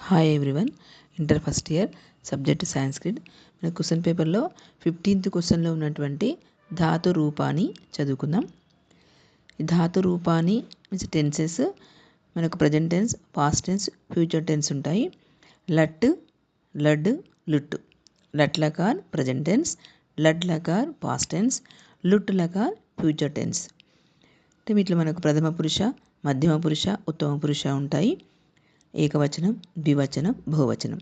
Hi everyone. Inter first year subject Sanskrit. మన question పేపర్లో 15th క్వశ్చన్లో ఉన్నటువంటి ధాతు రూపాన్ని చదువుకుందాం. ఈ ధాతు రూపాన్ని మీన్స్ టెన్సెస్ మనకు present tense, past tense, future tense ఉంటాయి. లట్, లడ్, లుట్. లట్ లకార్ ప్రజెంట్ టెన్స్, లడ్ లకార్ పాస్ట్ టెన్స్, లుట్ లకార్ ఫ్యూచర్ టెన్స్. అంటే వీటిలో మనకు ప్రథమ పురుష, మధ్యమ పురుష, ఉత్తమ పురుష ఉంటాయి. ఏకవచనం, ద్వివచనం, బహువచనం.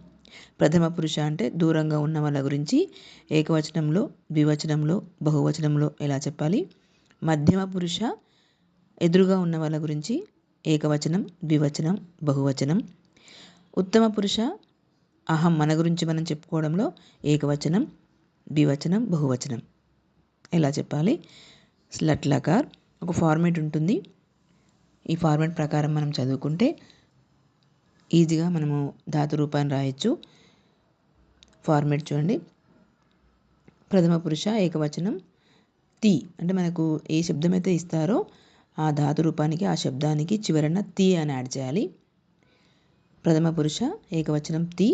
ప్రథమ పురుష అంటే దూరంగా ఉన్న వాళ్ళ గురించి ఏకవచనంలో, ద్వివచనంలో, బహువచనంలో ఎలా చెప్పాలి. మధ్యమ పురుష ఎదురుగా ఉన్న వాళ్ళ గురించి ఏకవచనం, ద్వివచనం, బహువచనం. ఉత్తమ పురుష అహం మన గురించి మనం చెప్పుకోవడంలో ఏకవచనం, ద్వివచనం, బహువచనం ఎలా చెప్పాలి. లట్ లకార్ ఒక ఫార్మేట్ ఉంటుంది. ఈ ఫార్మేట్ ప్రకారం మనం చదువుకుంటే ఈజీగా మనము ధాతు రూపాన్ని రాయొచ్చు. ఫార్మేట్ చూడండి. ప్రథమ పురుష ఏకవచనం తి అంటే మనకు ఏ శబ్దం అయితే ఇస్తారో ఆ ధాతు రూపానికి, ఆ శబ్దానికి చివరన తి అని యాడ్ చేయాలి. ప్రథమ పురుష ఏకవచనం తి,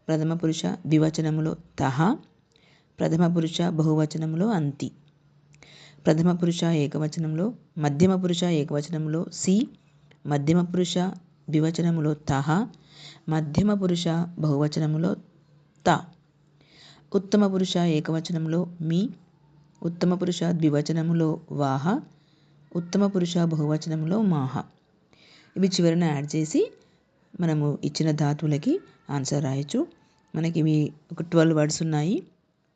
ప్రథమ పురుష ద్వివచనంలో తహ, ప్రథమ పురుష బహువచనంలో అంతి. ప్రథమ పురుష ఏకవచనంలో, మధ్యమ పురుష ఏకవచనంలో సి, మధ్యమ పురుష ద్వివచనములో తహ, మధ్యమ పురుష బహువచనములో త. ఉత్తమ పురుష ఏకవచనంలో మీ, ఉత్తమ పురుష ద్వివచనములో వాహ, ఉత్తమ పురుష బహువచనంలో మాహ. ఇవి చివరన యాడ్ చేసి మనము ఇచ్చిన ధాతువులకి ఆన్సర్ రాయొచ్చు. మనకి ఇవి ఒక 12 వర్డ్స్ ఉన్నాయి.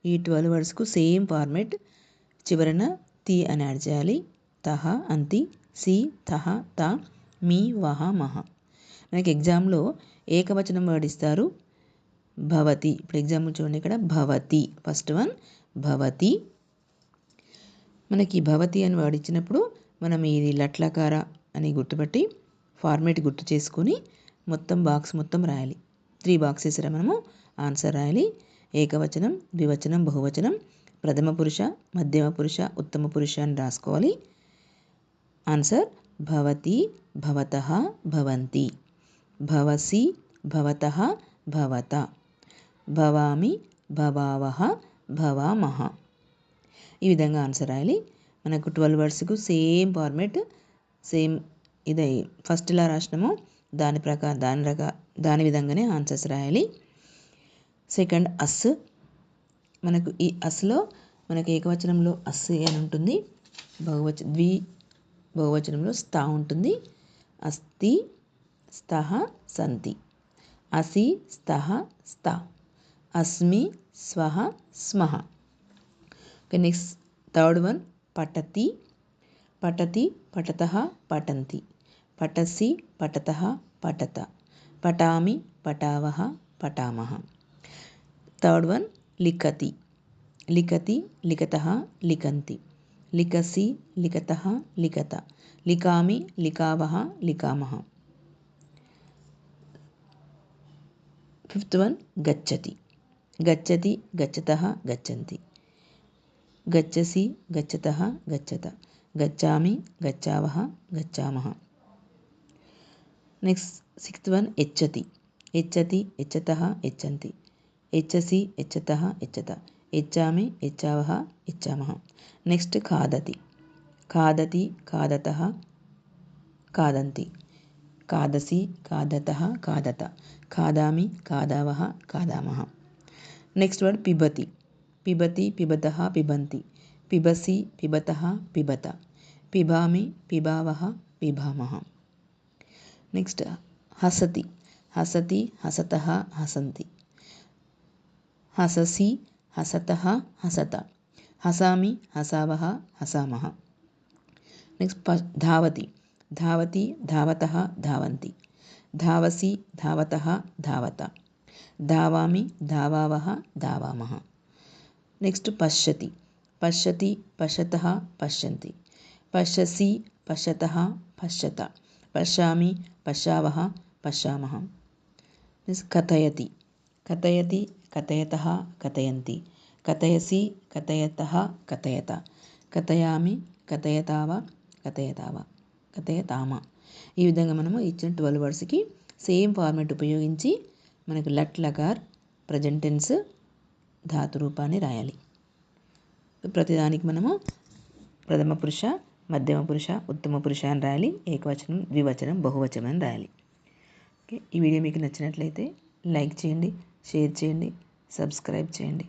ఈ 12 వర్డ్స్కు సేమ్ ఫార్మేట్. చివరన తి అని యాడ్ చేయాలి. తహ అంతి, సి తహ త, మీ వహ మహ. మనకి ఎగ్జామ్లో ఏకవచనం వర్డ్ ఇస్తారు భవతి. ఇప్పుడు ఎగ్జాంపుల్ చూడండి, ఇక్కడ భవతి ఫస్ట్ వన్ భవతి. మనకి భవతి అని వర్డ్ ఇచ్చినప్పుడు మనం ఇది లట్లకార అని గుర్తుపట్టి ఫార్మేట్ గుర్తు చేసుకొని మొత్తం బాక్స్ మొత్తం రాయాలి. 3 బాక్సెస్ మనము ఆన్సర్ రాయాలి. ఏకవచనం, ద్వివచనం, బహువచనం, ప్రథమ పురుష, మధ్యమ పురుష, ఉత్తమ పురుష అని రాసుకోవాలి. ఆన్సర్ భవతి, భవతః, భవంతి, భవసి, భవతః, భవత, భవామి, భవావహ, భవామహ. ఈ విధంగా ఆన్సర్ రాయాలి. మనకు 12 వర్డ్స్కు సేమ్ ఫార్మేట్, సేమ్ ఇదే ఫస్ట్ ఇలా రాసినామో దాని ప్రకారం దాని విధంగానే ఆన్సర్స్ రాయాలి. సెకండ్ అస్. మనకు ఈ అస్లో మనకు ఏకవచనంలో అస్ అని ఉంటుంది, బహువచనంలో స్థా ఉంటుంది. అస్తి, స్తః, సంతి. అసి, స్తః, స్థ. అస్మి, స్వః, స్మః. ఓకే, నెక్స్ట్ థర్డ్ వన్ పఠతి. పఠతి, పఠతః, పఠంతి. పఠసి, పఠతః, పఠత. పఠామి, పఠావః, పఠామః. థర్డ్ వన్ లిఖతి. లిఖతి, లిఖతః, లిఖంతి. లిఖసి, లిఖతః, లిఖత. లిఖామి, లిఖావః, లిఖామః. ఫిఫ్త్ వన్ గచ్చతి. గచ్చతి, గచ్చతః, గచ్చంతి. గచ్చసి, గచ్చతః, గచ్చత. గచ్చామి, గచ్చావః, గచ్చామః. నెక్స్ట్ సిక్స్త్ వన్ ఎచ్చతి. ఎచ్చతి, ఎచ్చతః, ఎచ్చంతి. ఎచ్చసి, ఎచ్చతః, ఎచ్చత. ఎచ్చామి, ఎచ్చావః, ఎచ్చామః. నెక్స్ట్ ఖాదతి. ఖాదతి, ఖాదతః, ఖాదంతి. ఖాదసి, ఖాదతః, ఖాదత. ఖాదామి, ఖాదావః, ఖాదామః. Next word పిబతి. పిబతి, పిబతః, పిబంతి. పిబసి, పిబతః, పిబత. పిబామి, పిబావః, పిబామః. Next హసతి. హసతి, హసతః, Hasanti. హససి, హసతః, హసత. హసామి, హసావః, హసామః. Next ధావతి. ధావతి, ధావతః, ధావంతి. ధావసి, ధావతః, ధావత. ధావామి, ధావావః, ధావామః. Next పశ్యతి. పశ్యతి, పశ్యతః, పశ్యంతి. పశ్యసి, పశ్యతః, పశ్యత. పశ్యామి, పశ్యావః, పశ్యామః. నెక్స్ట్ కథయతి. కథయతి, కథయతః, కథయంతి. కథయసి, కథయతః, కథయత. కథయామి, కథయతావ, కథయతావ, కథయతామ. ఈ విధంగా మనము ఇచ్చిన 12 వర్డ్స్కి సేమ్ ఫార్మాట్ ఉపయోగించి మనకు లట్ లకార్ ప్రజెంట్ టెన్స్ ధాతు రూపాన్ని రాయాలి. ప్రతిదానికి మనము ప్రథమ పురుష, మధ్యమ పురుష, ఉత్తమ పురుష అని రాయాలి. ఏకవచనం, ద్వివచనం, బహువచనం అని రాయాలి. ఓకే, ఈ వీడియో మీకు నచ్చినట్లయితే లైక్ చేయండి, షేర్ చేయండి, సబ్స్క్రైబ్ చేయండి.